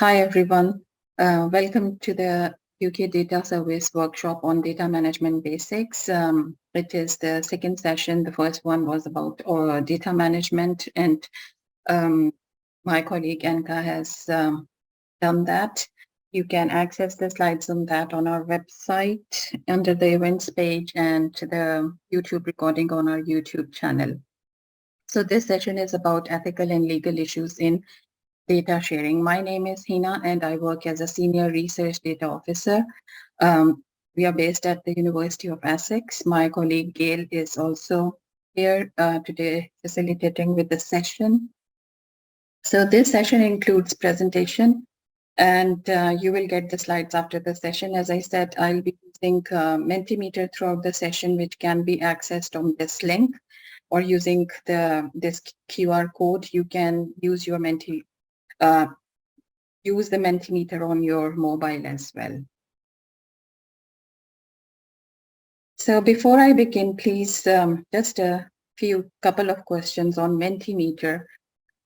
Hi, everyone. Welcome to the UK Data Service workshop on data management basics. It is the second session. The first one was about data management, and my colleague Anka has done that. You can access the slides on that on our website under the events page and the YouTube recording on our YouTube channel. So this session is about ethical and legal issues in data sharing. My name is Hina and I work as a senior research data officer. We are based at the University of Essex. My colleague Gail is also here today facilitating with the session. So this session includes presentation and you will get the slides after the session. As I said, I'll be using Mentimeter throughout the session, which can be accessed on this link or using this QR code. You can use your use the Mentimeter on your mobile as well. So before I begin, please, just a couple of questions on Mentimeter.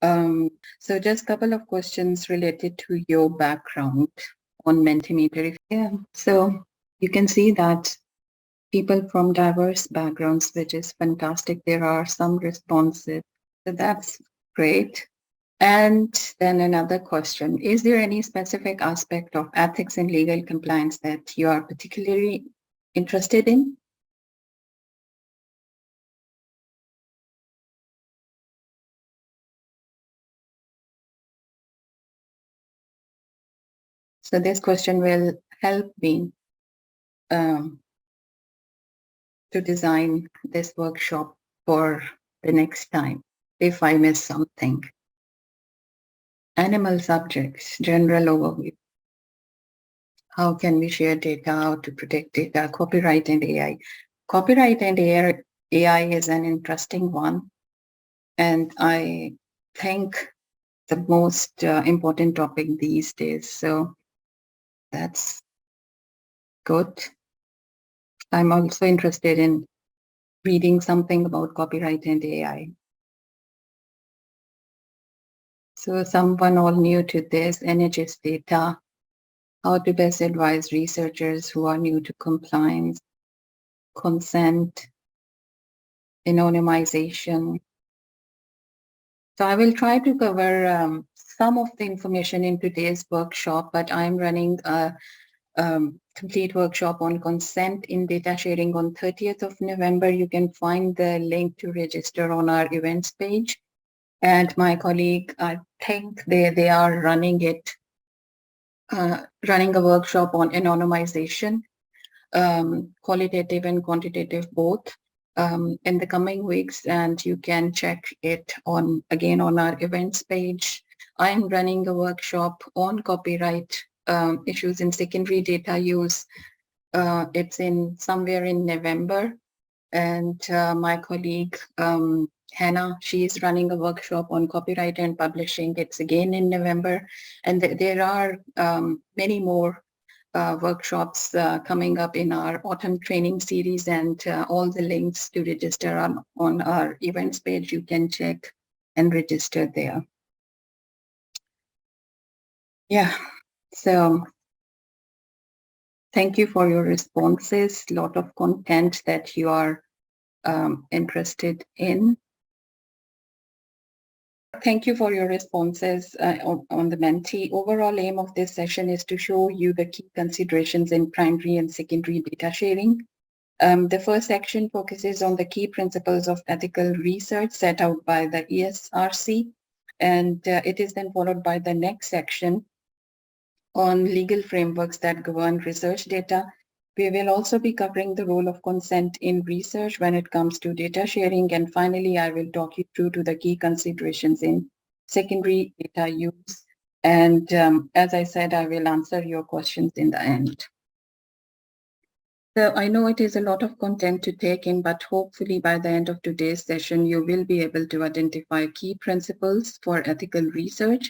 So just a couple of questions related to your background on Mentimeter. So you can see that people from diverse backgrounds, which is fantastic. There are some responses. So that's great. And then another question, is there any specific aspect of ethics and legal compliance that you are particularly interested in? So this question will help me to design this workshop for the next time if I miss something. Animal subjects, general overview. How can we share data? How to protect data? Copyright and AI. Copyright and AI is an interesting one. And I think the most important topic these days. So that's good. I'm also interested in reading something about copyright and AI. So someone all new to this, NHS data, how to best advise researchers who are new to compliance, consent, anonymization. So I will try to cover some of the information in today's workshop, but I'm running a complete workshop on consent in data sharing on 30th of November. You can find the link to register on our events page. And my colleague, I think they are running running a workshop on anonymization, qualitative and quantitative both, in the coming weeks, and you can check it again on our events page. I'm running a workshop on copyright issues in secondary data use. It's somewhere in November, and my colleague Hina, she is running a workshop on copyright and publishing. It's again in November, and there are many more workshops coming up in our autumn training series, and all the links to register on our events page. You can check and register there. Yeah, so thank you for your responses. A lot of content that you are interested in. Thank you for your responses on the Menti. Overall aim of this session is to show you the key considerations in primary and secondary data sharing. The first section focuses on the key principles of ethical research set out by the ESRC, and it is then followed by the next section on legal frameworks that govern research data. We will also be covering the role of consent in research when it comes to data sharing. And finally, I will talk you through to the key considerations in secondary data use. And as I said, I will answer your questions in the end. So I know it is a lot of content to take in, but hopefully by the end of today's session, you will be able to identify key principles for ethical research.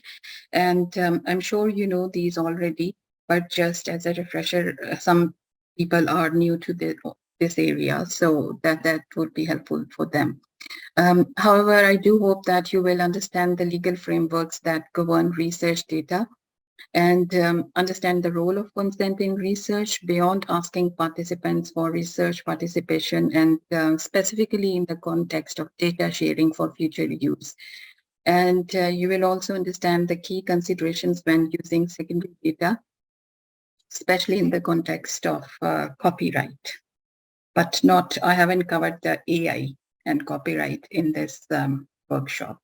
And I'm sure you know these already, but just as a refresher, some people are new to this area, so that would be helpful for them. However, I do hope that you will understand the legal frameworks that govern research data. and understand the role of consent in research beyond asking participants for research participation, and specifically in the context of data sharing for future use. And you will also understand the key considerations when using secondary data, especially in the context of copyright. But I haven't covered the AI and copyright in this workshop.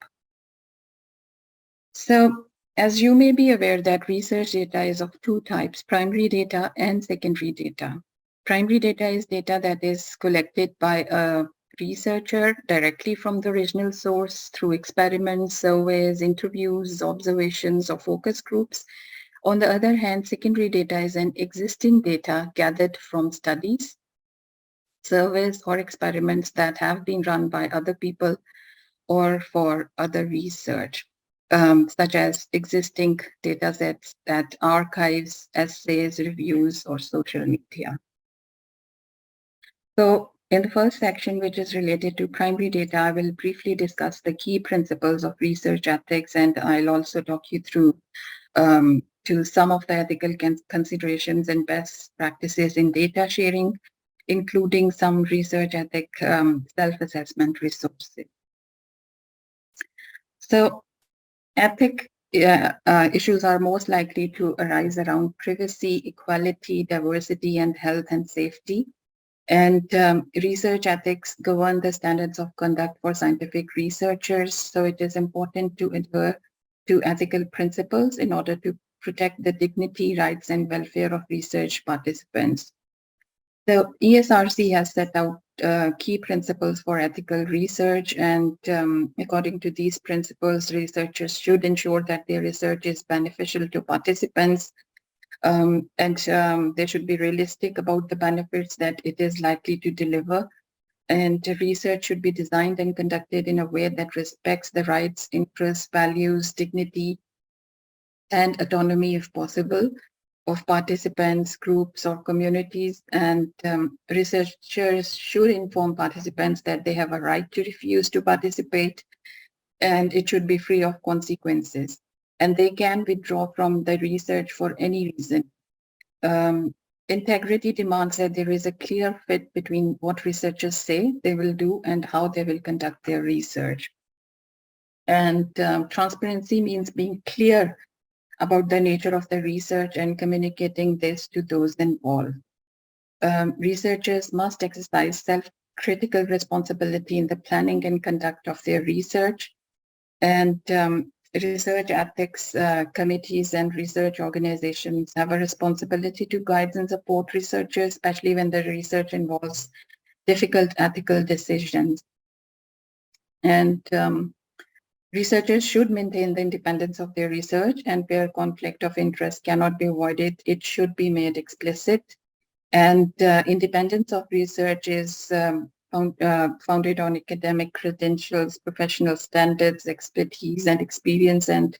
So, as you may be aware that research data is of two types, primary data and secondary data. Primary data is data that is collected by a researcher directly from the original source through experiments, surveys, interviews, observations, or focus groups. On the other hand, secondary data is an existing data gathered from studies, surveys, or experiments that have been run by other people or for other research, such as existing data sets that archives, essays, reviews, or social media. So in the first section, which is related to primary data, I will briefly discuss the key principles of research ethics, and I'll also talk you through to some of the ethical considerations and best practices in data sharing, including some research ethic self-assessment resources. So ethic issues are most likely to arise around privacy, equality, diversity, and health and safety. And research ethics govern the standards of conduct for scientific researchers. So it is important to adhere to ethical principles in order to protect the dignity, rights, and welfare of research participants. The ESRC has set out key principles for ethical research, and according to these principles, researchers should ensure that their research is beneficial to participants, and they should be realistic about the benefits that it is likely to deliver. And research should be designed and conducted in a way that respects the rights, interests, values, dignity, and autonomy, if possible, of participants, groups, or communities. And researchers should inform participants that they have a right to refuse to participate, and it should be free of consequences. And they can withdraw from the research for any reason. Integrity demands that there is a clear fit between what researchers say they will do and how they will conduct their research. And transparency means being clear about the nature of the research and communicating this to those involved. Researchers must exercise self-critical responsibility in the planning and conduct of their research. And research ethics committees and research organizations have a responsibility to guide and support researchers, especially when the research involves difficult ethical decisions. And researchers should maintain the independence of their research, and where conflict of interest cannot be avoided, it should be made explicit. And independence of research is founded on academic credentials, professional standards, expertise, and experience, and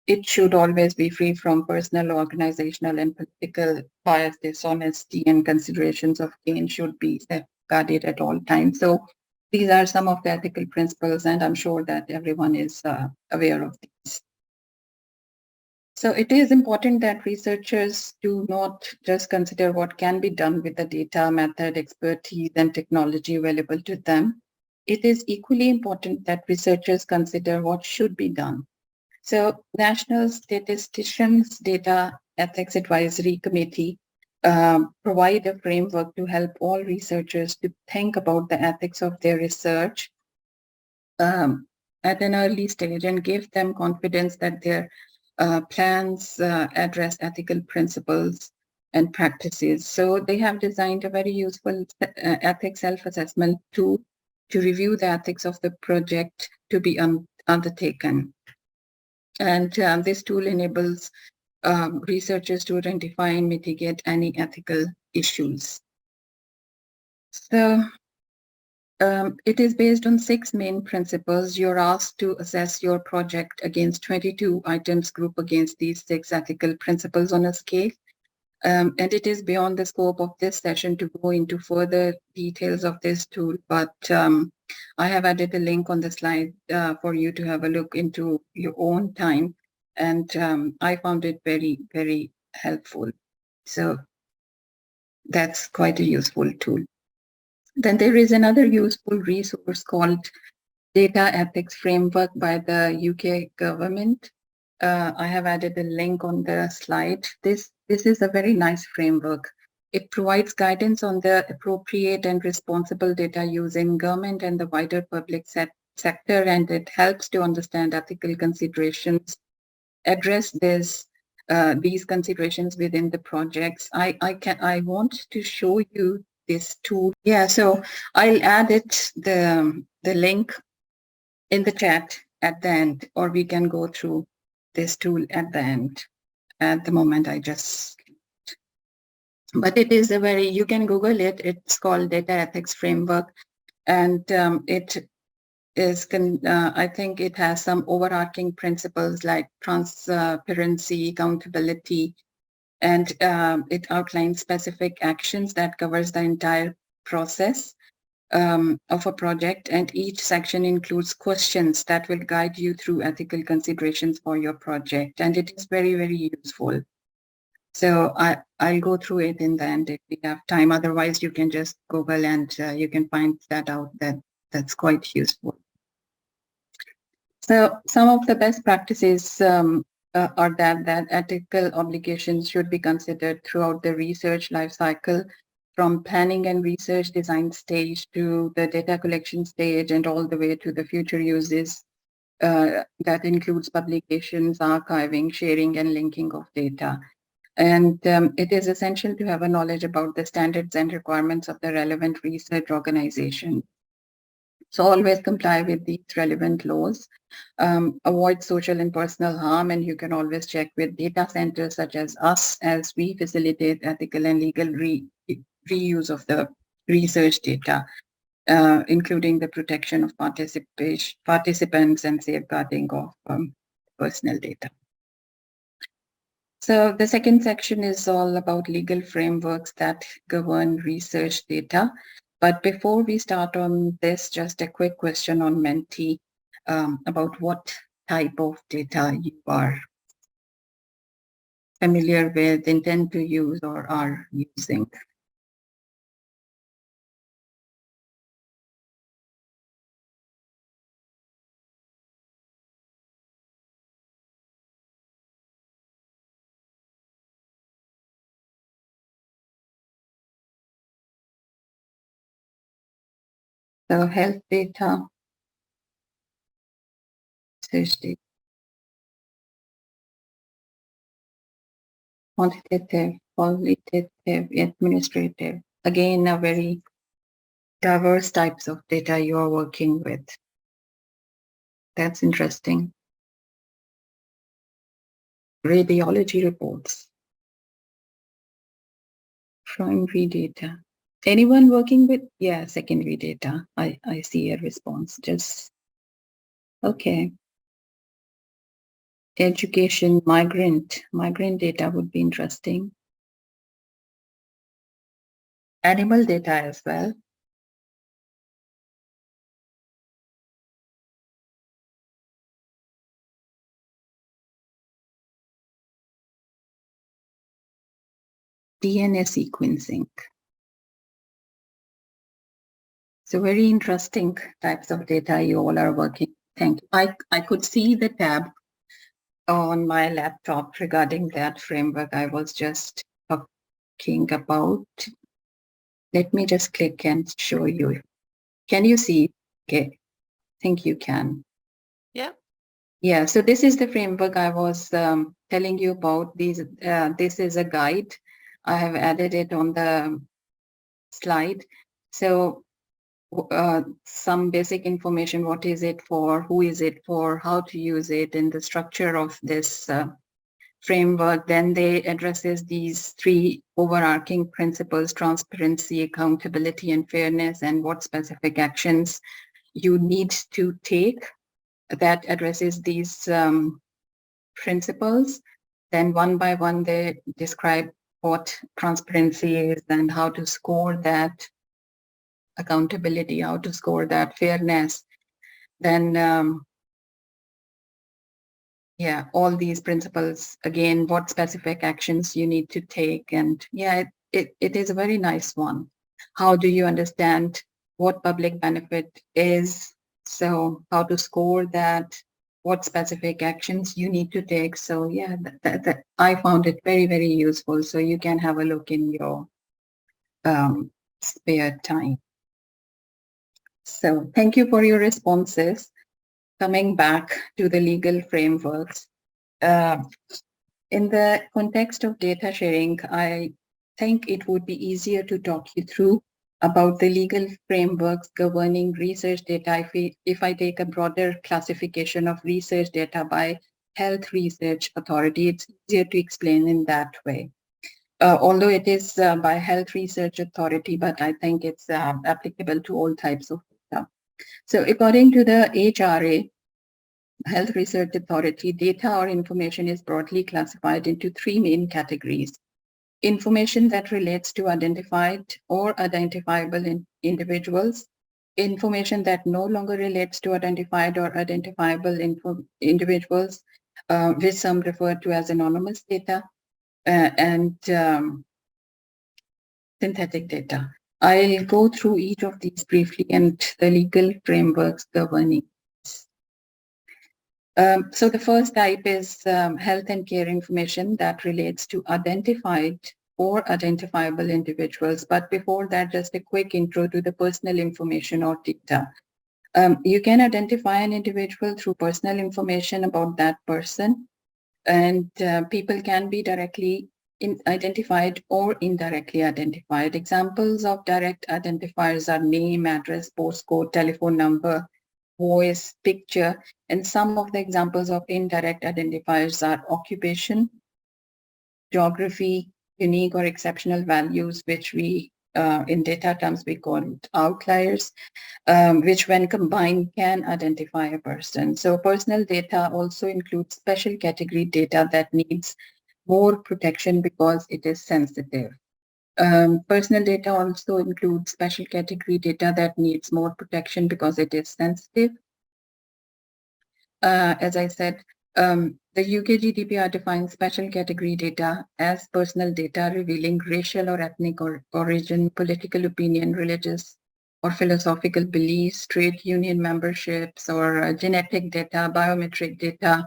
it should always be free from personal, organizational, and political bias. Dishonesty and considerations of gain should be safeguarded at all times. So these are some of the ethical principles, and I'm sure that everyone is aware of these. So it is important that researchers do not just consider what can be done with the data, method, expertise, and technology available to them. It is equally important that researchers consider what should be done. So National Statisticians Data Ethics Advisory Committee provide a framework to help all researchers to think about the ethics of their research at an early stage and give them confidence that their plans address ethical principles and practices. So they have designed a very useful ethics self-assessment tool to review the ethics of the project to be undertaken. And this tool enables researchers to identify and mitigate any ethical issues. So it is based on 6 main principles. You're asked to assess your project against 22 items grouped against these 6 ethical principles on a scale. And it is beyond the scope of this session to go into further details of this tool, but I have added a link on the slide for you to have a look into your own time. and I found it very, very helpful. So that's quite a useful tool. Then there is another useful resource called Data Ethics Framework by the UK government. I have added a link on the slide. This is a very nice framework. It provides guidance on the appropriate and responsible data use in government and the wider public sector, and it helps to understand ethical considerations, address these considerations within the projects. I want to show you this tool. Yeah, so I'll add the link in the chat at the end, or we can go through this tool at the end. At the moment, but it is you can Google it. It's called Data Ethics Framework, and it is, I think it has some overarching principles like transparency, accountability, and it outlines specific actions that covers the entire process of a project, and each section includes questions that will guide you through ethical considerations for your project, and it is very, very useful. So I'll go through it in the end if we have time. Otherwise, you can just Google and you can find that out. That's quite useful. So some of the best practices are that ethical obligations should be considered throughout the research life cycle, from planning and research design stage to the data collection stage and all the way to the future uses. That includes publications, archiving, sharing, and linking of data. And it is essential to have a knowledge about the standards and requirements of the relevant research organization. So always comply with these relevant laws, avoid social and personal harm, and you can always check with data centers such as us as we facilitate ethical and legal reuse of the research data, including the protection of participants and safeguarding of personal data. So the second section is all about legal frameworks that govern research data. But before we start on this, just a quick question on Menti about what type of data you are familiar with, intend to use, or are using. So health data, research data, quantitative, qualitative, administrative. Again, a very diverse types of data you are working with. That's interesting. Radiology reports, primary data. Anyone working with, yeah, secondary data. I see a response. Just, okay. Education, migrant data would be interesting. Animal data as well. DNA sequencing. So very interesting types of data you all are working. Thank you. I could see the tab on my laptop regarding that framework I was just talking about. Let me just click and show you. Can you see? Okay, I think you can. Yeah. Yeah, so this is the framework I was telling you about. This is a guide. I have added it on the slide. So some basic information, what is it for, who is it for, how to use it, and the structure of this framework. Then they addresses these three overarching principles: transparency, accountability, and fairness, and what specific actions you need to take that addresses these principles. Then one by one, they describe what transparency is and how to score that, accountability, how to score that, fairness. Then yeah, all these principles, again, what specific actions you need to take. And yeah, it is a very nice one. How do you understand what public benefit is? So how to score that, what specific actions you need to take. So yeah, that I found it very, very useful. So you can have a look in your spare time. So thank you for your responses. Coming back to the legal frameworks, uh, in the context of data sharing, I think it would be easier to talk you through about the legal frameworks governing research data. If I take a broader classification of research data by Health Research Authority, it's easier to explain in that way. Although it is by Health Research Authority, but I think it's applicable to all types of data. So according to the HRA, Health Research Authority, data or information is broadly classified into three main categories. Information that relates to identified or identifiable individuals, information that no longer relates to identified or identifiable individuals, which some refer to as anonymous data, and synthetic data. I'll go through each of these briefly and the legal frameworks governing. So the first type is health and care information that relates to identified or identifiable individuals. But before that, just a quick intro to the personal information or data. You can identify an individual through personal information about that person, and people can be directly identified or indirectly identified. Examples of direct identifiers are name, address, postcode, telephone number, voice, picture, and some of the examples of indirect identifiers are occupation, geography, unique or exceptional values, which we, in data terms, we call outliers, which when combined can identify a person. So personal data also includes special category data that needs more protection because it is sensitive. Personal data also includes special category data that needs more protection because it is sensitive. As I said, the UK GDPR defines special category data as personal data revealing racial or ethnic origin, political opinion, religious or philosophical beliefs, trade union memberships, or genetic data, biometric data,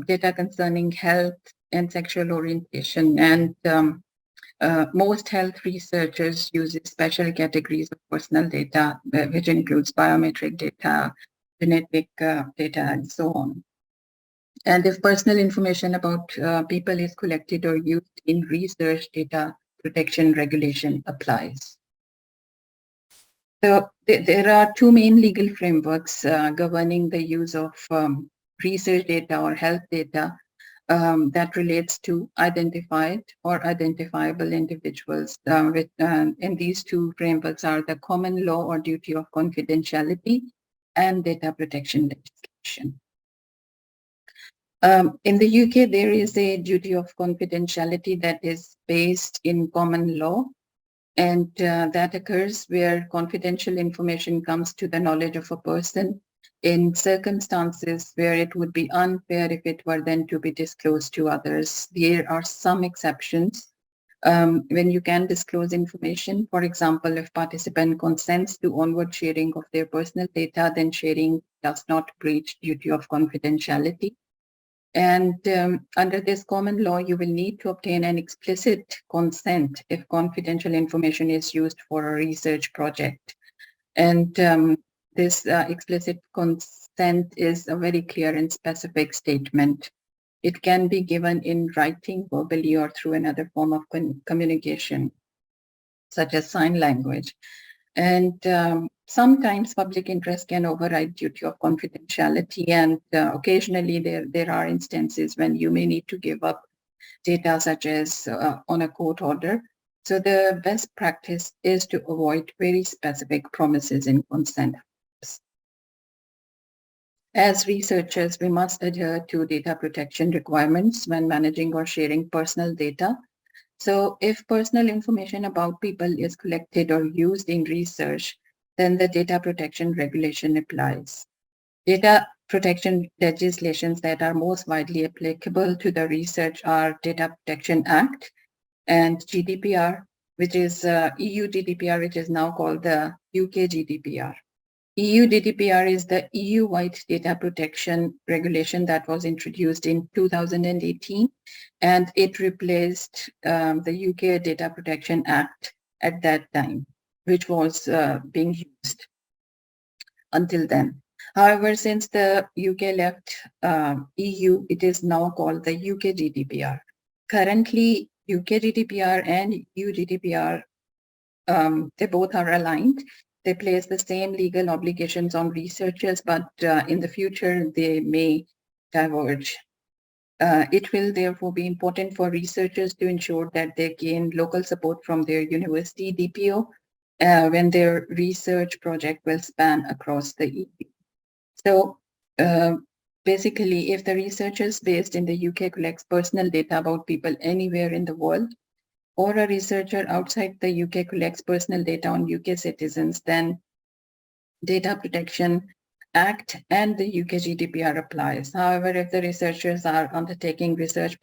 data concerning health and sexual orientation. And most health researchers use special categories of personal data, which includes biometric data, genetic data, and so on. And if personal information about people is collected or used in research, data protection regulation applies. So there are two main legal frameworks governing the use of research data or health data that relates to identified or identifiable individuals. And these two frameworks are the common law or duty of confidentiality and data protection legislation. In the UK, there is a duty of confidentiality that is based in common law, and that occurs where confidential information comes to the knowledge of a person in circumstances where it would be unfair if it were then to be disclosed to others. There are some exceptions when you can disclose information. For example, if participant consents to onward sharing of their personal data, then sharing does not breach duty of confidentiality. And under this common law, you will need to obtain an explicit consent if confidential information is used for a research project. And this explicit consent is a very clear and specific statement. It can be given in writing, verbally, or through another form of communication, such as sign language. And sometimes public interest can override duty of confidentiality, and occasionally there are instances when you may need to give up data such as on a court order. So the best practice is to avoid very specific promises in consent. As researchers, we must adhere to data protection requirements when managing or sharing personal data. So if personal information about people is collected or used in research, then the data protection regulation applies. Data protection legislations that are most widely applicable to the research are Data Protection Act and GDPR, which is EU GDPR, which is now called the UK GDPR. EU GDPR is the EU-wide data protection regulation that was introduced in 2018, and it replaced the UK Data Protection Act at that time, which was being used until then. However, since the UK left EU, it is now called the UK GDPR. Currently, UK GDPR and EU GDPR, they both are aligned. They place the same legal obligations on researchers, but in the future, they may diverge. It will therefore be important for researchers to ensure that they gain local support from their university DPO when their research project will span across the EU. So basically, if the researchers based in the UK collects personal data about people anywhere in the world, or a researcher outside the UK collects personal data on UK citizens, then Data Protection Act and the UK GDPR applies. However, if the researchers are undertaking research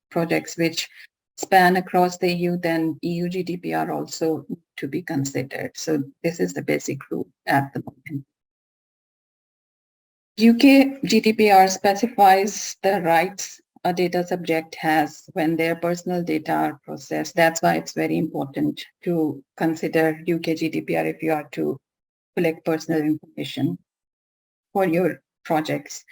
projects which span across the EU, then EU GDPR also to be considered. So this is the basic rule at the moment. UK GDPR specifies the rights a data subject has when their personal data are processed. That's why it's very important to consider UK GDPR if you are to collect personal information for your projects.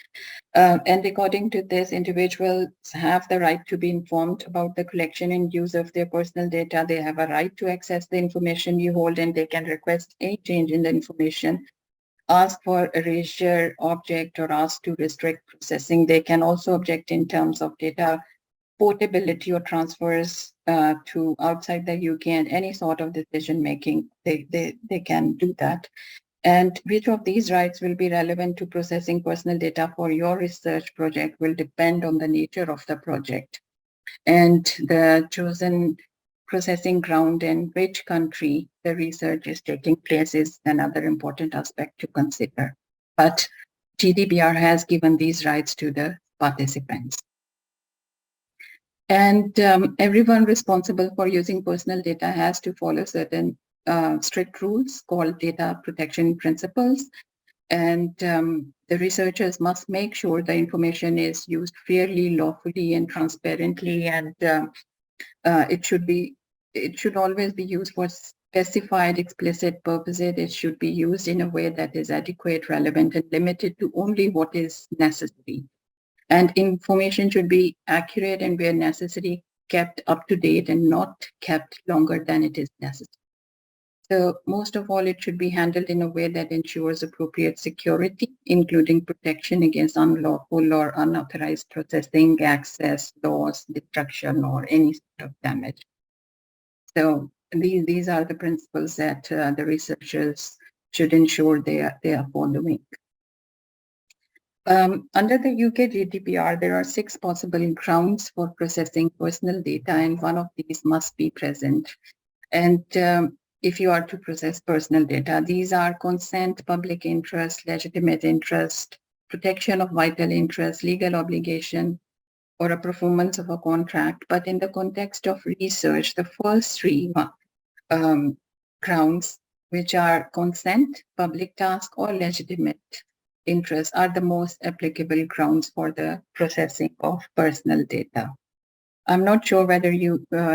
And according to this, individuals have the right to be informed about the collection and use of their personal data. They have a right to access the information you hold, and they can request any change in the information, ask for erasure, object, or ask to restrict processing. They can also object in terms of data portability or transfers to outside the UK, and any sort of decision making, they can do that. And which of these rights will be relevant to processing personal data for your research project will depend on the nature of the project. And the chosen processing ground and which country the research is taking place is another important aspect to consider. But GDPR has given these rights to the participants. And everyone responsible for using personal data has to follow certain strict rules called data protection principles. And the researchers must make sure the information is used fairly, lawfully, and transparently. And it should always be used for specified, explicit purposes. It should be used in a way that is adequate, relevant, and limited to only what is necessary. And information should be accurate and, where necessary, kept up to date and not kept longer than it is necessary. So most of all, it should be handled in a way that ensures appropriate security, including protection against unlawful or unauthorized processing, access, loss, destruction, or any sort of damage. So these are the principles that the researchers should ensure they are following. Under the UK GDPR, there are 6 possible grounds for processing personal data, and one of these must be present. And if you are to process personal data, these are consent, public interest, legitimate interest, protection of vital interest, legal obligation, or a performance of a contract. But in the context of research, the first 3 grounds, which are consent, public task, or legitimate interest, are the most applicable grounds for the processing of personal data. I'm not sure whether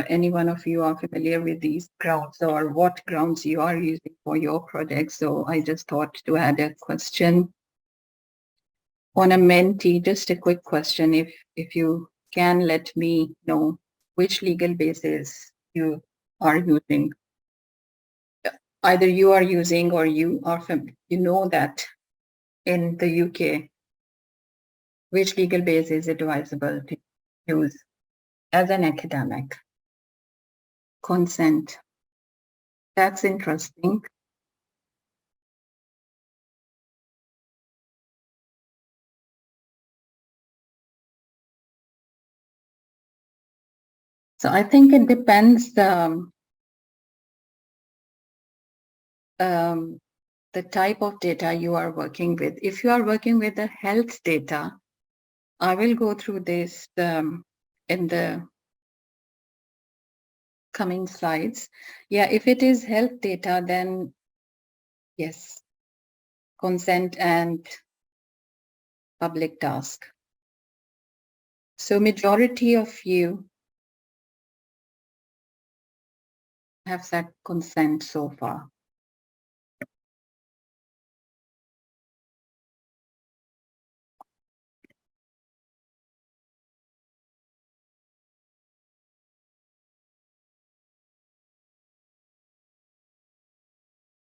any one of you are familiar with these grounds or what grounds you are using for your project. So I just thought to add a question on a mentee, just a quick question. If you can let me know which legal basis you are using. Either you are using or you know that in the UK, which legal base is advisable to use as an academic? Consent. That's interesting. So I think it depends. the type of data you are working with. If you are working with the health data, I will go through this in the coming slides. Yeah, if it is health data, then yes, consent and public task. So majority of you have said consent so far.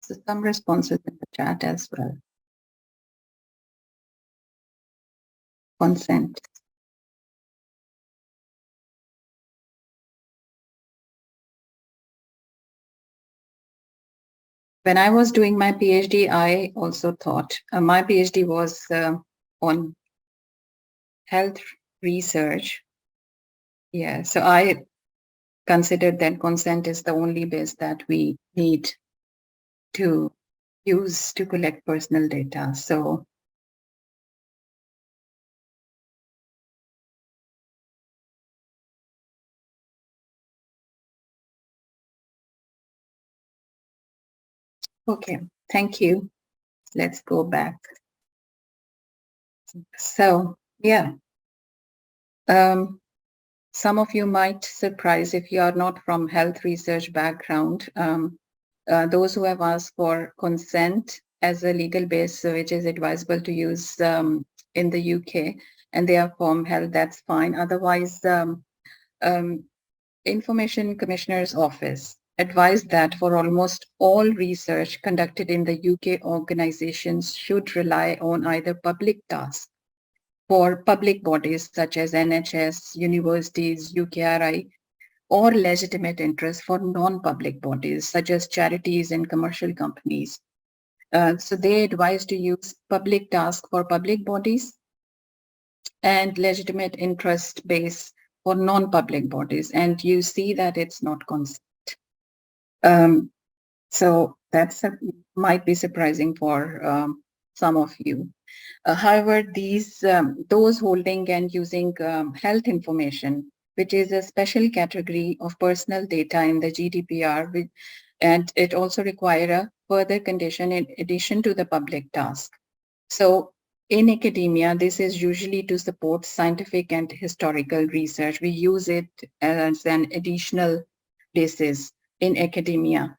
So some responses in the chat as well. Consent. When I was doing my PhD, I also thought my PhD was on health research. Yeah, so I considered that consent is the only base that we need to use to collect personal data. So okay, thank you. Let's go back. So yeah, some of you might surprise if you are not from health research background. Those who have asked for consent as a legal base, which is advisable to use in the UK, and they are from health, that's fine. Otherwise, Information Commissioner's Office advised that for almost all research conducted in the UK, organizations should rely on either public tasks for public bodies such as NHS, universities, UKRI, or legitimate interest for non-public bodies such as charities and commercial companies. So they advise to use public task for public bodies and legitimate interest base for non-public bodies. And you see that it's not consent. So that's might be surprising for some of you. However, those holding and using health information, which is a special category of personal data in the GDPR, and it also require a further condition in addition to the public task. So in academia, this is usually to support scientific and historical research. We use it as an additional basis in academia,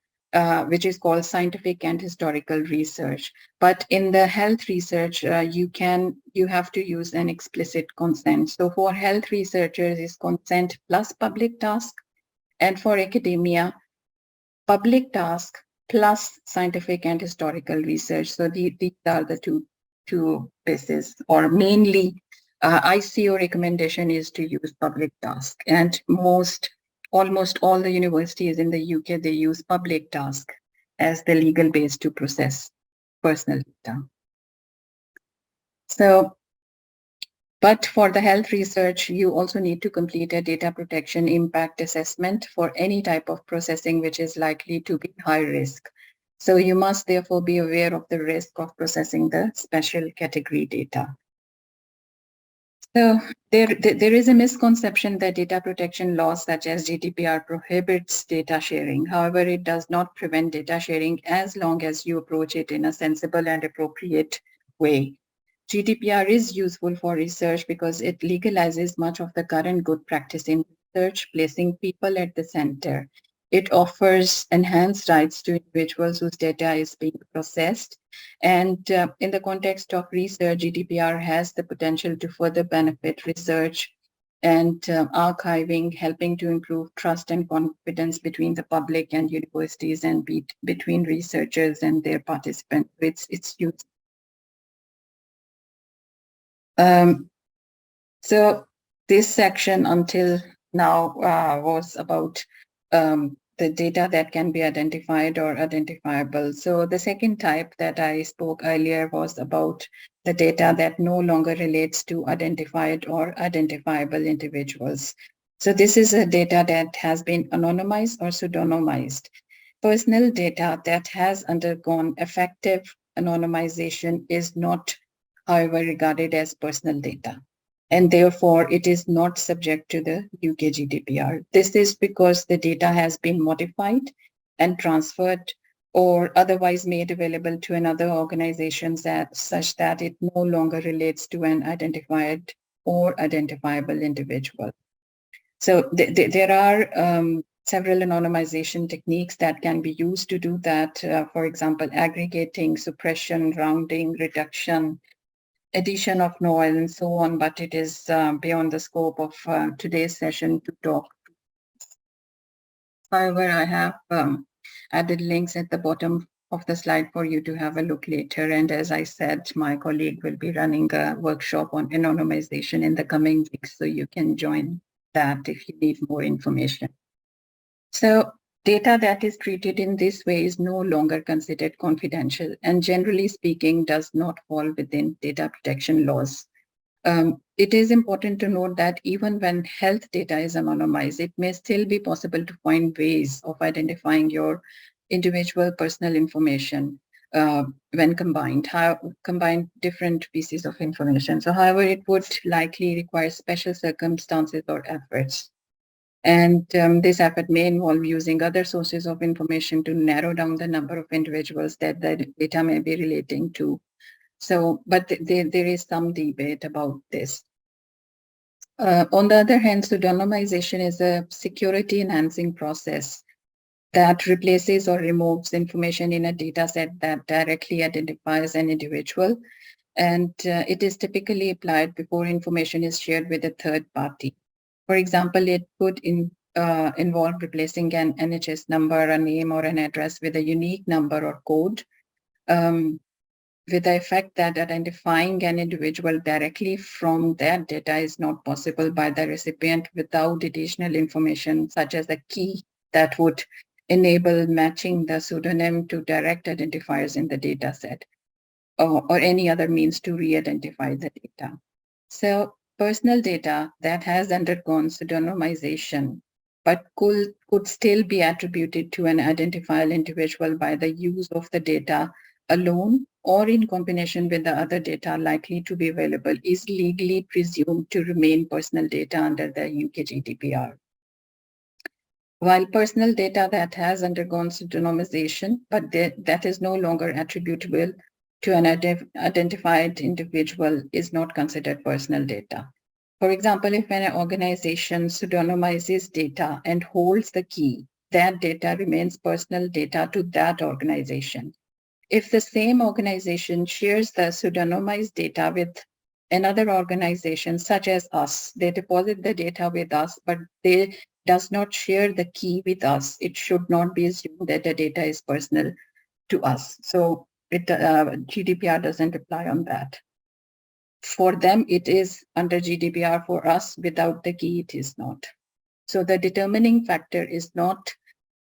which is called scientific and historical research. But in the health research, you have to use an explicit consent. So for health researchers, is consent plus public task, and for academia, public task plus scientific and historical research. So these are the two bases, or mainly ICO recommendation is to use public task, and almost all the universities in the UK, they use public task as the legal base to process personal data. So, but for the health research, you also need to complete a data protection impact assessment for any type of processing which is likely to be high risk. So you must therefore be aware of the risk of processing the special category data. So there is a misconception that data protection laws such as GDPR prohibits data sharing. However, it does not prevent data sharing as long as you approach it in a sensible and appropriate way. GDPR is useful for research because it legalizes much of the current good practice in research, placing people at the center. It offers enhanced rights to individuals whose data is being processed. And in the context of research, GDPR has the potential to further benefit research and archiving, helping to improve trust and confidence between the public and universities and between researchers and their participants. It's useful. So this section until now was about the data that can be identified or identifiable. So the second type that I spoke earlier was about the data that no longer relates to identified or identifiable individuals. So this is a data that has been anonymized or pseudonymized. Personal data that has undergone effective anonymization is not, however, regarded as personal data, and therefore it is not subject to the UK GDPR. This is because the data has been modified and transferred or otherwise made available to another organization such that it no longer relates to an identified or identifiable individual. So there are several anonymization techniques that can be used to do that. For example, aggregating, suppression, rounding, reduction, addition of noise, and so on. But it is beyond the scope of today's session to talk. However, I have added links at the bottom of the slide for you to have a look later. And as I said, my colleague will be running a workshop on anonymization in the coming weeks, so you can join that if you need more information. So data that is treated in this way is no longer considered confidential and generally speaking does not fall within data protection laws. It is important to note that even when health data is anonymized, it may still be possible to find ways of identifying your individual personal information when combined different pieces of information. So however, it would likely require special circumstances or efforts. And this effort may involve using other sources of information to narrow down the number of individuals that the data may be relating to. So, but there is some debate about this. On the other hand, pseudonymization is a security enhancing process that replaces or removes information in a data set that directly identifies an individual. And it is typically applied before information is shared with a third party. For example, it could involve replacing an NHS number, a name, or an address with a unique number or code, with the effect that identifying an individual directly from that data is not possible by the recipient without additional information, such as a key that would enable matching the pseudonym to direct identifiers in the data set, or any other means to re-identify the data. So personal data that has undergone pseudonymization but could still be attributed to an identifiable individual by the use of the data alone or in combination with the other data likely to be available is legally presumed to remain personal data under the UK GDPR. While personal data that has undergone pseudonymization, but that is no longer attributable to an identified individual is not considered personal data. For example, if an organization pseudonymizes data and holds the key, that data remains personal data to that organization. If the same organization shares the pseudonymized data with another organization, such as us, they deposit the data with us, but they does not share the key with us, it should not be assumed that the data is personal to us. So GDPR doesn't apply on that. For them, it is under GDPR. For us, without the key, it is not. So the determining factor is not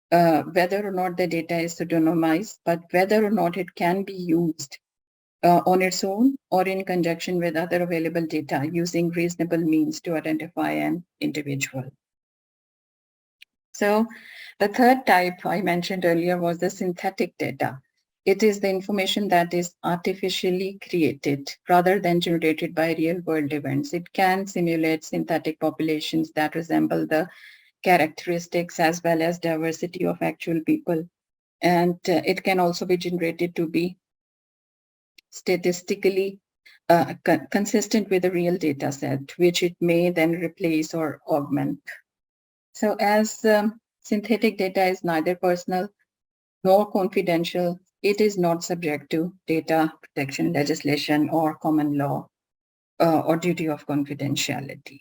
whether or not the data is pseudonymized, but whether or not it can be used on its own or in conjunction with other available data using reasonable means to identify an individual. So the third type I mentioned earlier was the synthetic data. It is the information that is artificially created rather than generated by real world events. It can simulate synthetic populations that resemble the characteristics as well as diversity of actual people. And it can also be generated to be statistically consistent with a real data set, which it may then replace or augment. So as synthetic data is neither personal nor confidential, it is not subject to data protection legislation or common law or duty of confidentiality.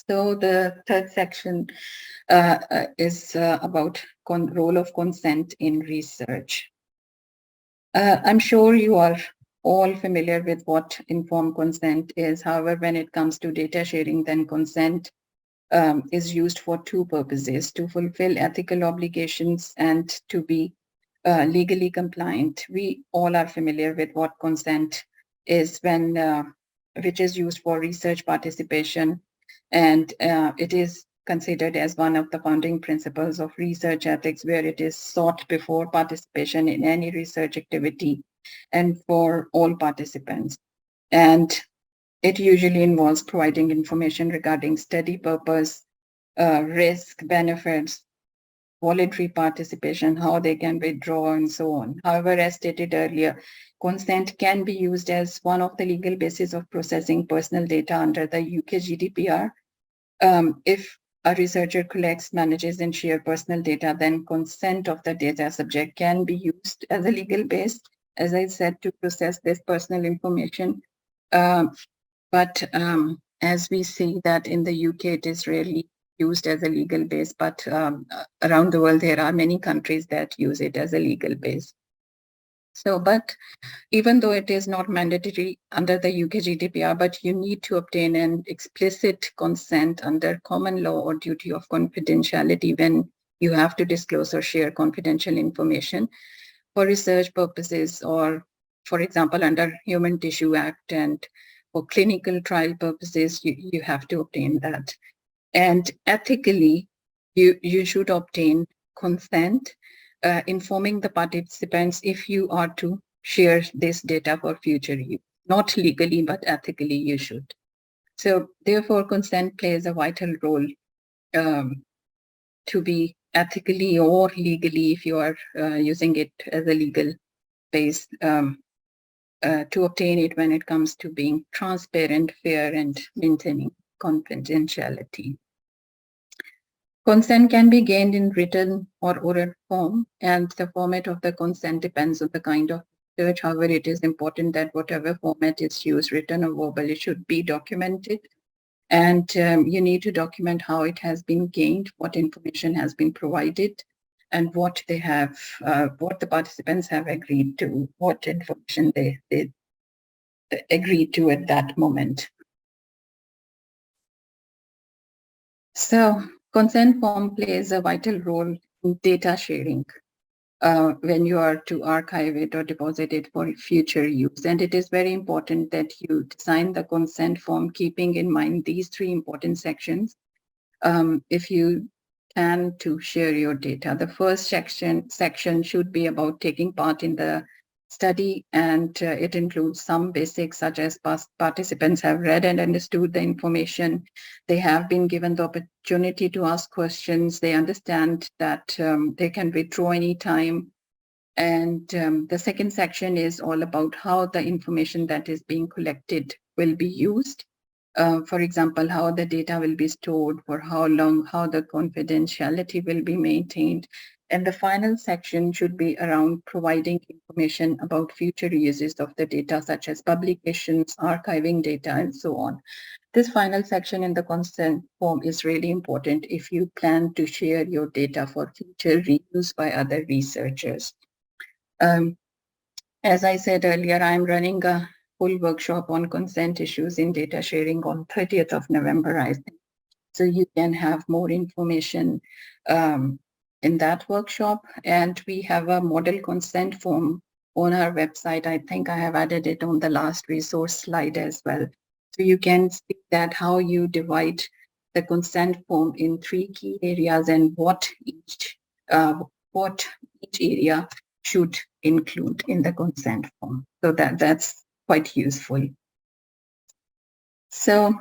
So the third section is about role of consent in research. I'm sure you are all familiar with what informed consent is. However, when it comes to data sharing, then consent is used for two purposes: to fulfill ethical obligations and to be legally compliant. We all are familiar with what consent is, which is used for research participation, and it is considered as one of the founding principles of research ethics, where it is sought before participation in any research activity and for all participants. And it usually involves providing information regarding study purpose, risk, benefits, voluntary participation, how they can withdraw, and so on. However, as stated earlier, consent can be used as one of the legal bases of processing personal data under the UK GDPR. If a researcher collects, manages, and shares personal data, then consent of the data subject can be used as a legal base, as I said, to process this personal information. But as we see that in the UK, it is rarely used as a legal base, but around the world, there are many countries that use it as a legal base. So, but even though it is not mandatory under the UK GDPR, but you need to obtain an explicit consent under common law or duty of confidentiality when you have to disclose or share confidential information for research purposes, or, for example, under Human Tissue Act and for clinical trial purposes, you have to obtain that. And ethically, you should obtain consent, informing the participants if you are to share this data for future use. Not legally, but ethically you should. So therefore, consent plays a vital role to be ethically or legally, if you are using it as a legal base, to obtain it when it comes to being transparent, fair, and maintaining confidentiality. Consent can be gained in written or oral form, and the format of the consent depends on the kind of research. However, it is important that whatever format is used, written or verbal, it should be documented. And you need to document how it has been gained, what information has been provided, and what they have, what the participants have agreed to, what information they agreed to at that moment. So consent form plays a vital role in data sharing when you are to archive it or deposit it for future use. And it is very important that you design the consent form keeping in mind these three important sections if you plan to share your data. The first section should be about taking part in the study, and it includes some basics such as participants have read and understood the information. They have been given the opportunity to ask questions. They understand that they can withdraw anytime. And the second section is all about how the information that is being collected will be used. For example, how the data will be stored, for how long, how the confidentiality will be maintained. And the final section should be around providing information about future uses of the data, such as publications, archiving data, and so on. This final section in the consent form is really important if you plan to share your data for future reuse by other researchers. As I said earlier, I'm running a full workshop on consent issues in data sharing on 30th of November, I think. So you can have more information in that workshop. And we have a model consent form on our website. I think I have added it on the last resource slide as well. So you can see that how you divide the consent form in three key areas and what each area should include in the consent form. So that's quite useful. So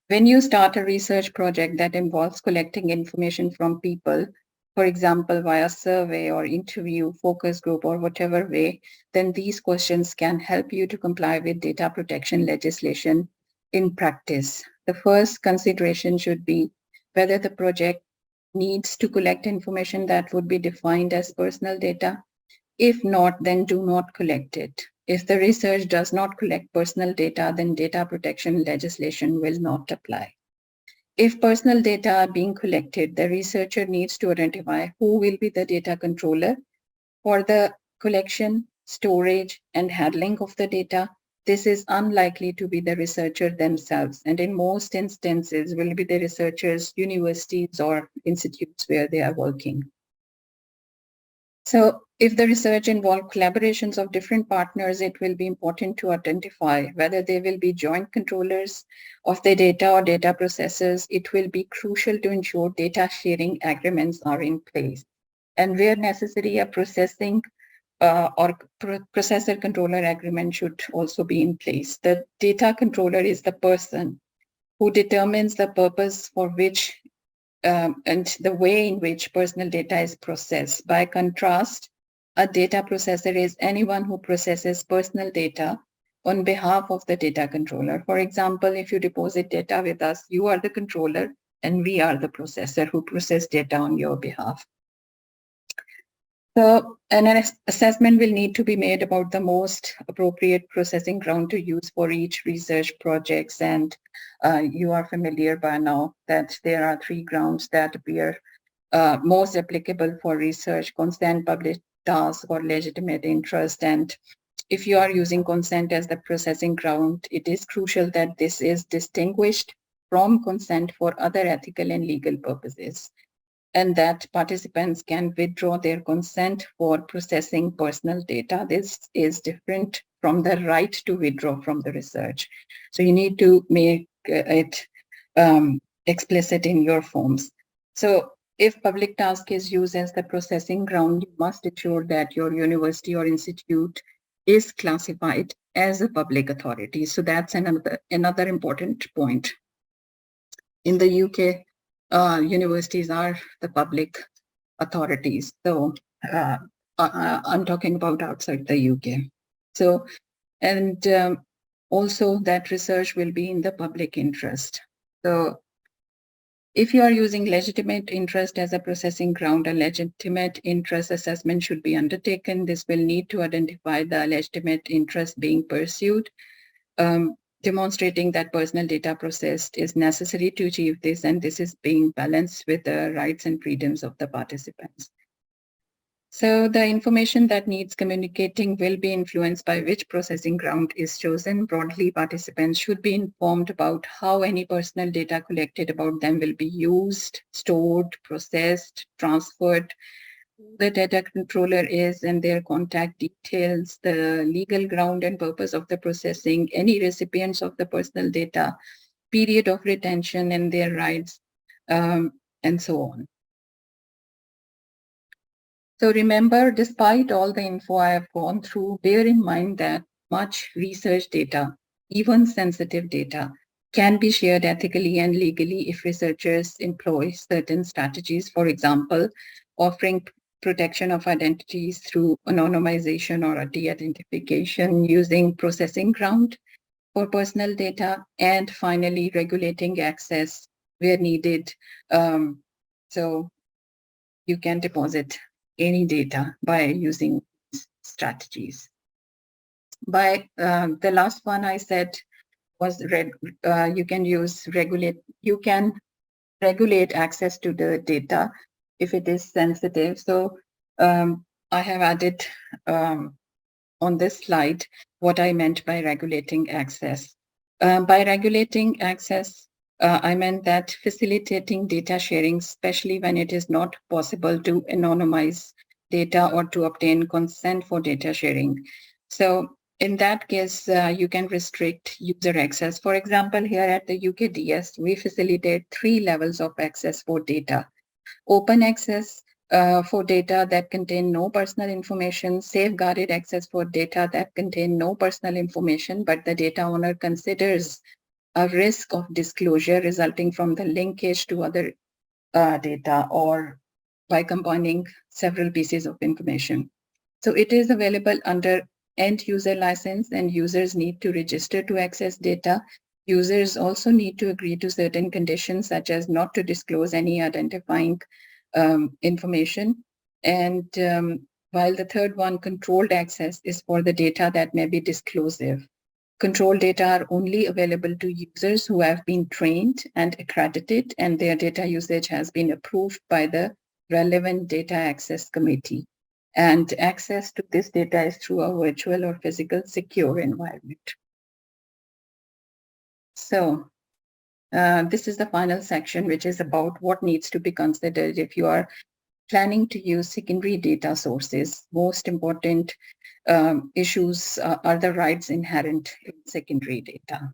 when you start a research project that involves collecting information from people, for example, via survey or interview, focus group, or whatever way, then these questions can help you to comply with data protection legislation in practice. The first consideration should be whether the project needs to collect information that would be defined as personal data. If not, then do not collect it. If the research does not collect personal data, then data protection legislation will not apply. If personal data are being collected, the researcher needs to identify who will be the data controller for the collection, storage, and handling of the data. This is unlikely to be the researcher themselves, and in most instances will be the researchers, universities, or institutes where they are working. So if the research involves collaborations of different partners, it will be important to identify whether they will be joint controllers of the data or data processors. It will be crucial to ensure data sharing agreements are in place. And where necessary, a processing or processor controller agreement should also be in place. The data controller is the person who determines the purpose for which and the way in which personal data is processed. By contrast, a data processor is anyone who processes personal data on behalf of the data controller. For example, if you deposit data with us, you are the controller and we are the processor who process data on your behalf. So an assessment will need to be made about the most appropriate processing ground to use for each research projects. And you are familiar by now that there are 3 grounds that appear most applicable for research: consent, public task, or legitimate interest. And if you are using consent as the processing ground, it is crucial that this is distinguished from consent for other ethical and legal purposes, and that participants can withdraw their consent for processing personal data. This is different from the right to withdraw from the research. So you need to make it explicit in your forms. So if public task is used as the processing ground, you must ensure that your university or institute is classified as a public authority. So that's another important point. In the UK, universities are the public authorities. So I'm talking about outside the UK. So, and also that research will be in the public interest. So if you are using legitimate interest as a processing ground, a legitimate interest assessment should be undertaken. This will need to identify the legitimate interest being pursued, demonstrating that personal data processed is necessary to achieve this, and this is being balanced with the rights and freedoms of the participants. So the information that needs communicating will be influenced by which processing ground is chosen. Broadly, participants should be informed about how any personal data collected about them will be used, stored, processed, transferred, the data controller is, and their contact details, the legal ground and purpose of the processing, any recipients of the personal data, period of retention and their rights, and so on. So remember, despite all the info I have gone through, bear in mind that much research data, even sensitive data, can be shared ethically and legally if researchers employ certain strategies. For example, offering protection of identities through anonymization or de-identification, using processing ground for personal data, and finally regulating access where needed. So you can deposit any data by using strategies. By the last one I said was you can regulate access to the data if it is sensitive. So I have added on this slide what I meant by regulating access. By regulating access, I meant that facilitating data sharing, especially when it is not possible to anonymize data or to obtain consent for data sharing. So in that case, you can restrict user access. For example, here at the UKDS, we facilitate 3 levels of access for data: open access for data that contain no personal information, safeguarded access for data that contain no personal information, but the data owner considers a risk of disclosure resulting from the linkage to other data or by combining several pieces of information. So it is available under end user license, and users need to register to access data. Users also need to agree to certain conditions, such as not to disclose any identifying information. And while the third one, controlled access, is for the data that may be disclosive. Controlled data are only available to users who have been trained and accredited, and their data usage has been approved by the relevant data access committee. And access to this data is through a virtual or physical secure environment. So this is the final section, which is about what needs to be considered if you are planning to use secondary data sources, most important issues are the rights inherent in secondary data.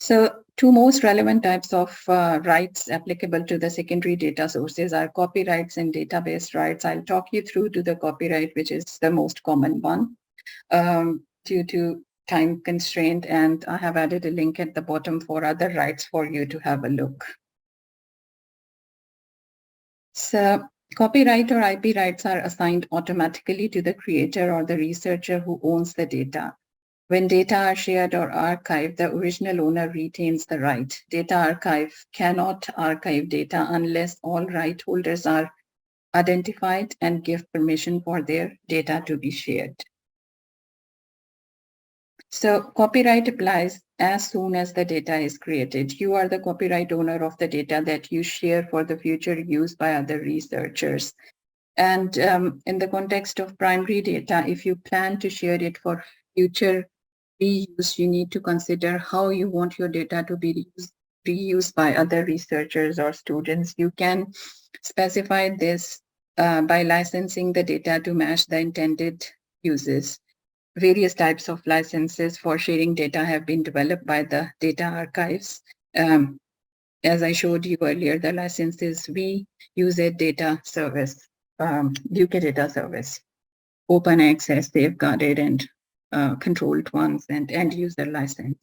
So two most relevant types of rights applicable to the secondary data sources are copyrights and database rights. I'll talk you through to the copyright, which is the most common one due to time constraint, and I have added a link at the bottom for other rights for you to have a look. So copyright or IP rights are assigned automatically to the creator or the researcher who owns the data. When data are shared or archived, the original owner retains the right. Data archive cannot archive data unless all right holders are identified and give permission for their data to be shared. So copyright applies as soon as the data is created. You are the copyright owner of the data that you share for the future use by other researchers. And in the context of primary data, if you plan to share it for future reuse, you need to consider how you want your data to be reused by other researchers or students. You can specify this by licensing the data to match the intended uses. Various types of licenses for sharing data have been developed by the data archives. As I showed you earlier, the license is we use a data service, UK data service, open access, safeguarded and controlled ones, and end user license.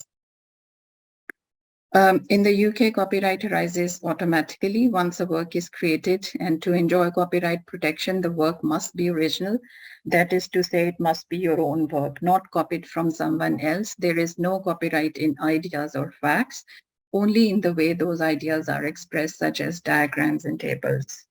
In the UK, copyright arises automatically once a work is created, and to enjoy copyright protection, the work must be original. That is to say, it must be your own work, not copied from someone else. There is no copyright in ideas or facts, only in the way those ideas are expressed, such as diagrams and tables.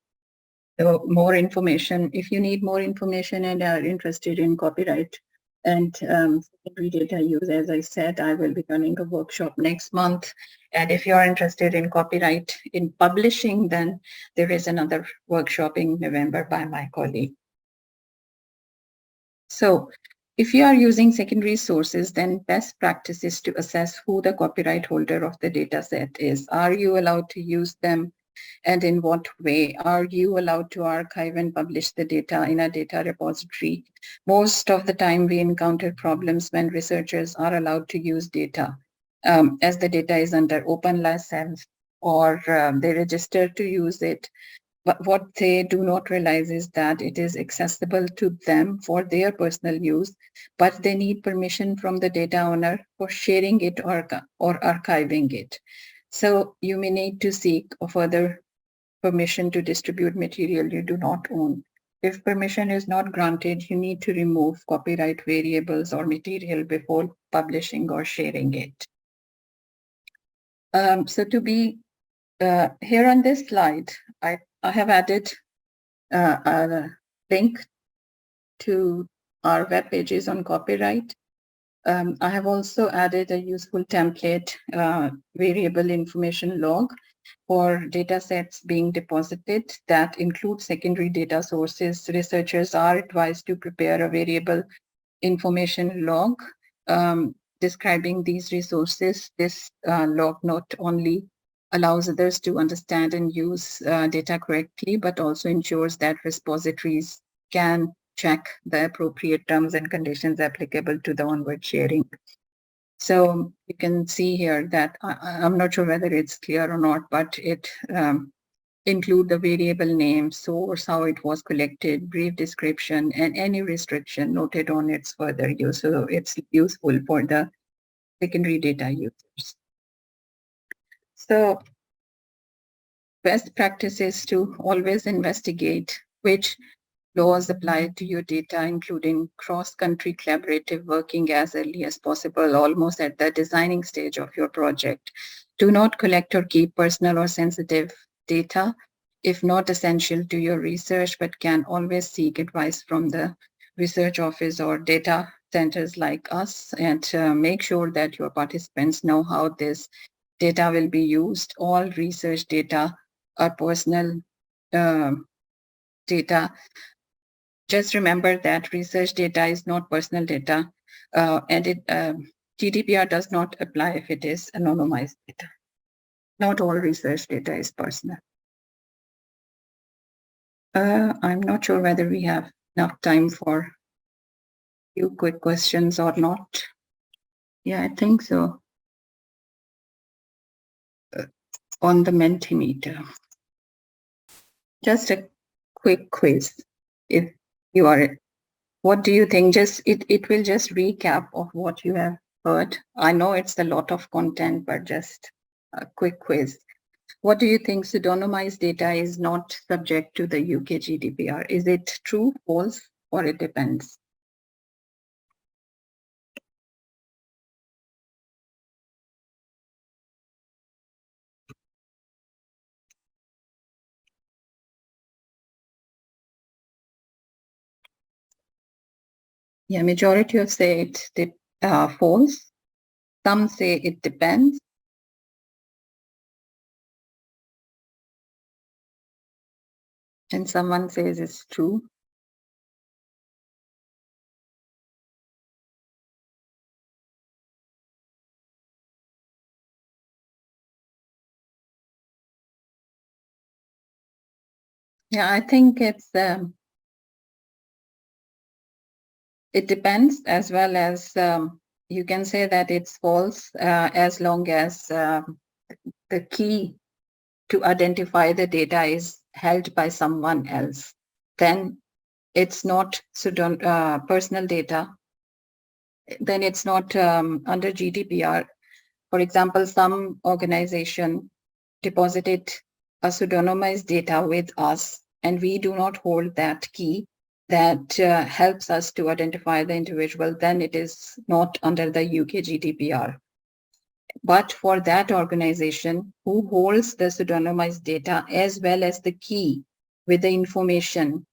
So more information, if you need more information and are interested in copyright and secondary data use, as I said, I will be running a workshop next month. And if you're interested in copyright in publishing, then there is another workshop in November by my colleague. So if you are using secondary sources, then best practice is to assess who the copyright holder of the data set is. Are you allowed to use them? And in what way? Are you allowed to archive and publish the data in a data repository? Most of the time we encounter problems when researchers are allowed to use data as the data is under open license or they register to use it. But what they do not realize is that it is accessible to them for their personal use, but they need permission from the data owner for sharing it or archiving it. So you may need to seek a further permission to distribute material you do not own. If permission is not granted, you need to remove copyright variables or material before publishing or sharing it. So to be here on this slide, I have added a link to our web pages on copyright. I have also added a useful template variable information log for data sets being deposited that include secondary data sources. Researchers are advised to prepare a variable information log describing these resources. This log not only allows others to understand and use data correctly, but also ensures that repositories can check the appropriate terms and conditions applicable to the onward sharing. So you can see here that I'm not sure whether it's clear or not, but it include the variable name, source, how it was collected, brief description, and any restriction noted on its further use. So it's useful for the secondary data users. So best practice is to always investigate which laws apply to your data, including cross-country collaborative working as early as possible, almost at the designing stage of your project. Do not collect or keep personal or sensitive data if not essential to your research, but can always seek advice from the research office or data centers like us, and make sure that your participants know how this data will be used. All research data are personal data. Just remember that research data is not personal data, and GDPR does not apply if it is anonymized data. Not all research data is personal. I'm not sure whether we have enough time for a few quick questions or not. Yeah, I think so. On the Mentimeter. Just a quick quiz. If you are, what do you think? It will just recap of what you have heard. I know it's a lot of content, but just a quick quiz. What do you think pseudonymized data is not subject to the UK GDPR? Is it true, false, or it depends? Yeah, majority of say it false. Some say it depends. And someone says it's true. Yeah, I think it depends, as well as you can say that it's false as long as the key to identify the data is held by someone else. Then it's not personal data. Then it's not under GDPR. For example, some organization deposited a pseudonymized data with us, and we do not hold that key that helps us to identify the individual, then it is not under the UK GDPR. But for that organization who holds the pseudonymized data as well as the key with the information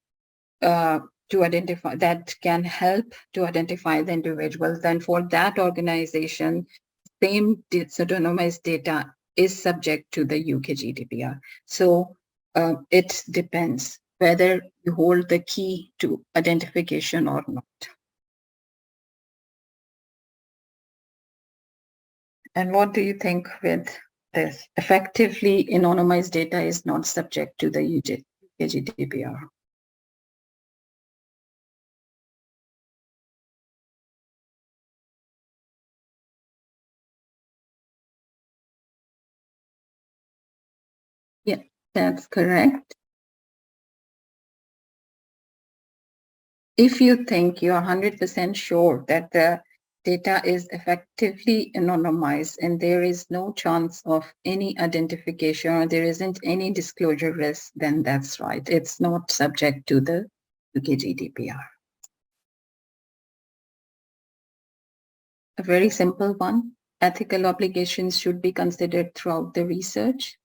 to identify that can help to identify the individual, then for that organization, same pseudonymized data is subject to the UK GDPR. So it depends whether you hold the key to identification or not. And what do you think with this? Effectively, anonymized data is not subject to the UK GDPR. Yeah, that's correct. If you think you're 100% sure that the data is effectively anonymized and there is no chance of any identification or there isn't any disclosure risk, then that's right. It's not subject to the UK GDPR. A very simple one. Ethical obligations should be considered throughout the research.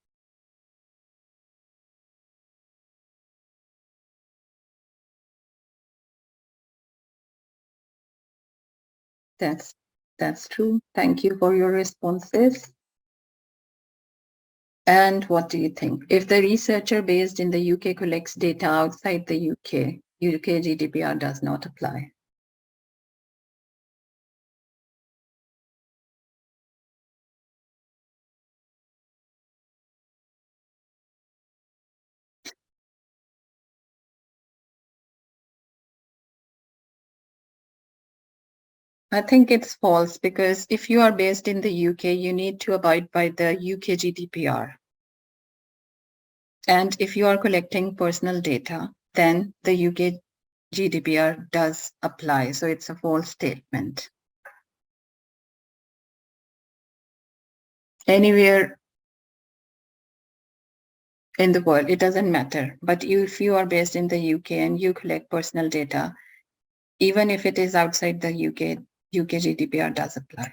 That's true. Thank you for your responses. And what do you think? If the researcher based in the UK collects data outside the UK, UK GDPR does not apply. I think it's false because if you are based in the UK, you need to abide by the UK GDPR. And if you are collecting personal data, then the UK GDPR does apply. So it's a false statement. Anywhere in the world, it doesn't matter. But if you are based in the UK and you collect personal data, even if it is outside the UK, UK GDPR does apply.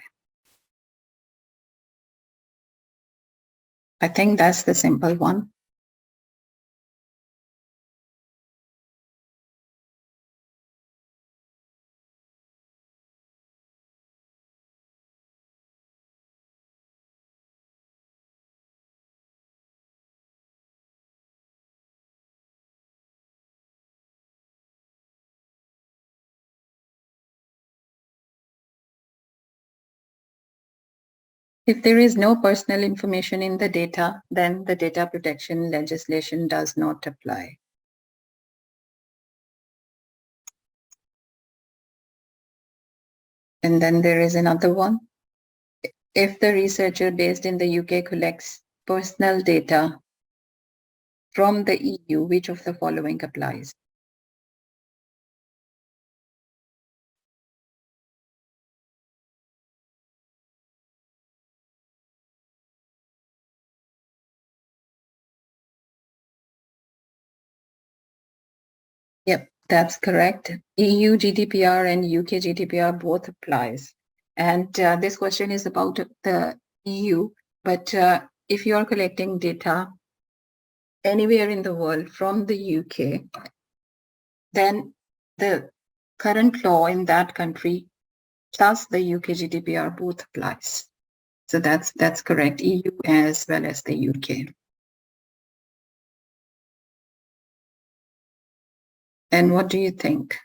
I think that's the simple one. If there is no personal information in the data, then the data protection legislation does not apply. And then there is another one. If the researcher based in the UK collects personal data from the EU, which of the following applies? Yep, that's correct. EU GDPR and UK GDPR both applies. And this question is about the EU, but if you are collecting data anywhere in the world from the UK, then the current law in that country plus the UK GDPR both applies. So that's correct, EU as well as the UK. And what do you think?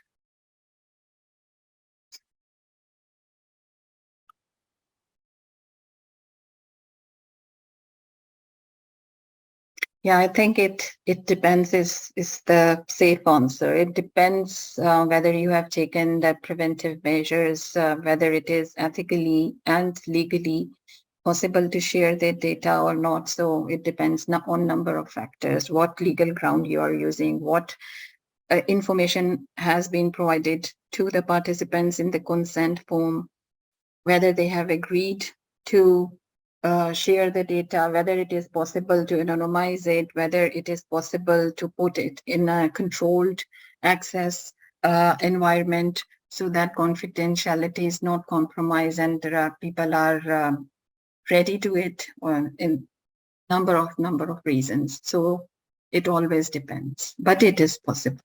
Yeah, I think it depends is the safe answer. It depends whether you have taken the preventive measures, whether it is ethically and legally possible to share their data or not. So it depends on number of factors, what legal ground you are using, what information has been provided to the participants in the consent form, whether they have agreed to share the data, whether it is possible to anonymize it, whether it is possible to put it in a controlled access environment so that confidentiality is not compromised and people are ready to it in number of reasons. So it always depends, but it is possible.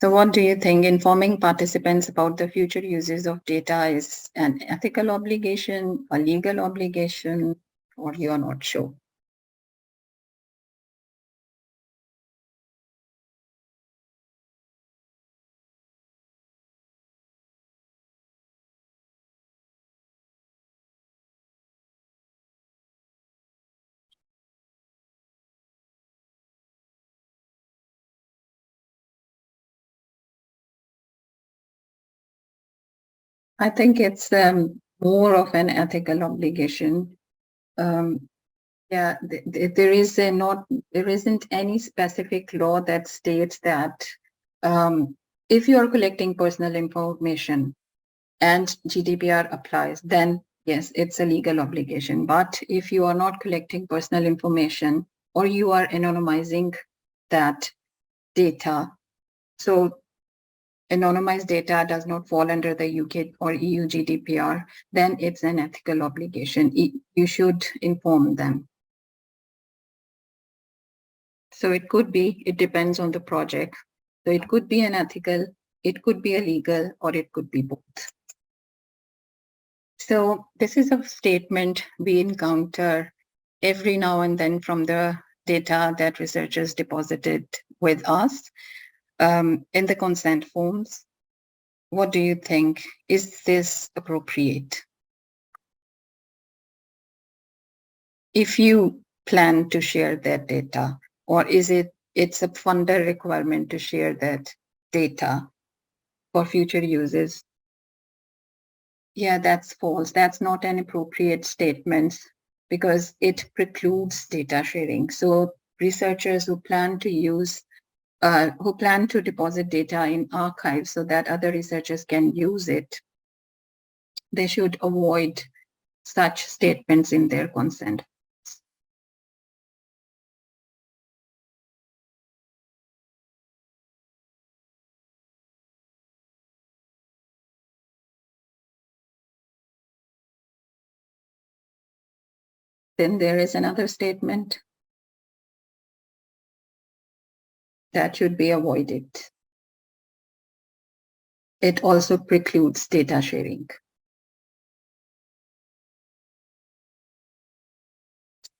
So what do you think informing participants about the future uses of data is an ethical obligation, a legal obligation, or you are not sure? I think it's more of an ethical obligation. Yeah, there isn't any specific law that states that if you are collecting personal information and GDPR applies, then yes, it's a legal obligation. But if you are not collecting personal information or you are anonymizing that data, so anonymized data does not fall under the UK or EU GDPR, then it's an ethical obligation. You should inform them. So it depends on the project. So it could be an ethical, it could be a legal, or it could be both. So this is a statement we encounter every now and then from the data that researchers deposited with us in the consent forms. What do you think? Is this appropriate? If you plan to share that data, or is it's a funder requirement to share that data for future uses? Yeah, that's false. That's not an appropriate statement because it precludes data sharing. So researchers who plan to deposit data in archives so that other researchers can use it, they should avoid such statements in their consent. Then there is another statement that should be avoided. It also precludes data sharing.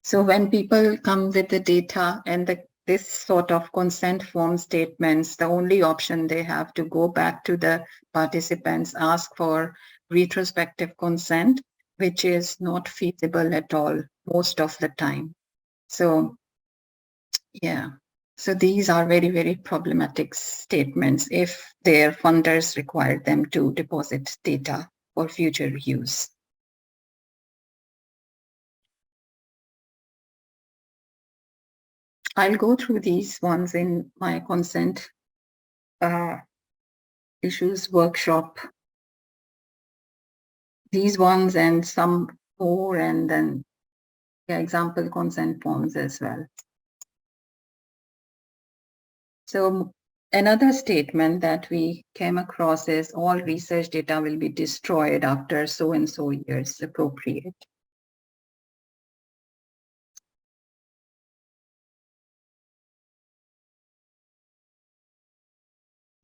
So when people come with the data and this sort of consent form statements, the only option they have to go back to the participants, ask for retrospective consent, which is not feasible at all most of the time. So, yeah. So these are very, very problematic statements if their funders require them to deposit data for future use. I'll go through these ones in my consent issues workshop. These ones and some more, and then example consent forms as well. So another statement that we came across is all research data will be destroyed after so and so years appropriate.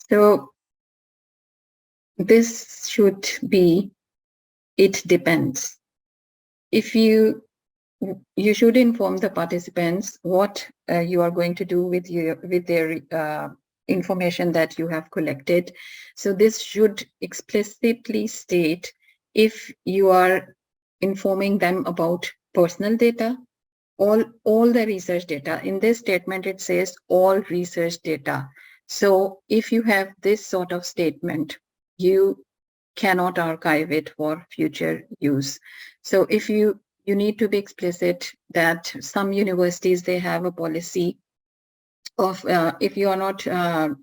So this should be, it depends. If you should inform the participants what you are going to do with their information that you have collected. So this should explicitly state if you are informing them about personal data, all the research data. In this statement, it says all research data. So if you have this sort of statement, you cannot archive it for future use. So if you need to be explicit that some universities, they have a policy of if you are not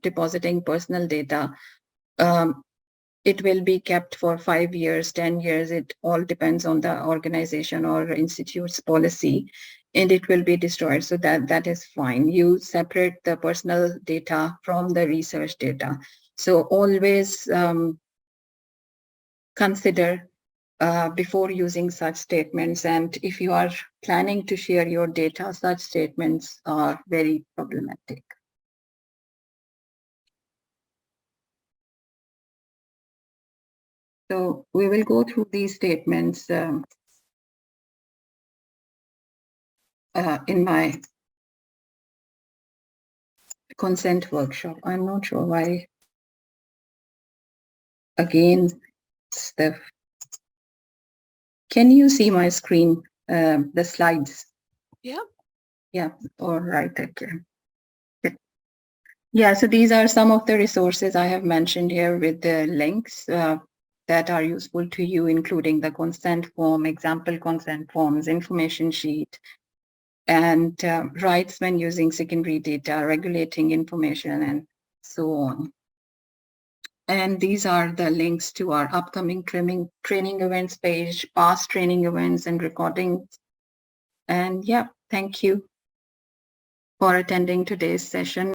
depositing personal data, it will be kept for 5 years, 10 years. It all depends on the organization or institute's policy, and it will be destroyed. So that is fine. You separate the personal data from the research data. So always consider before using such statements. And if you are planning to share your data, such statements are very problematic. So we will go through these statements in my consent workshop. I'm not sure why. Again, can you see my screen, the slides? Yeah. Yeah, all right, okay. Yeah, so these are some of the resources I have mentioned here with the links that are useful to you, including the consent form, example consent forms, information sheet, and rights when using secondary data, regulating information, and so on. And these are the links to our upcoming training events page, past training events and recordings. And yeah, thank you for attending today's session.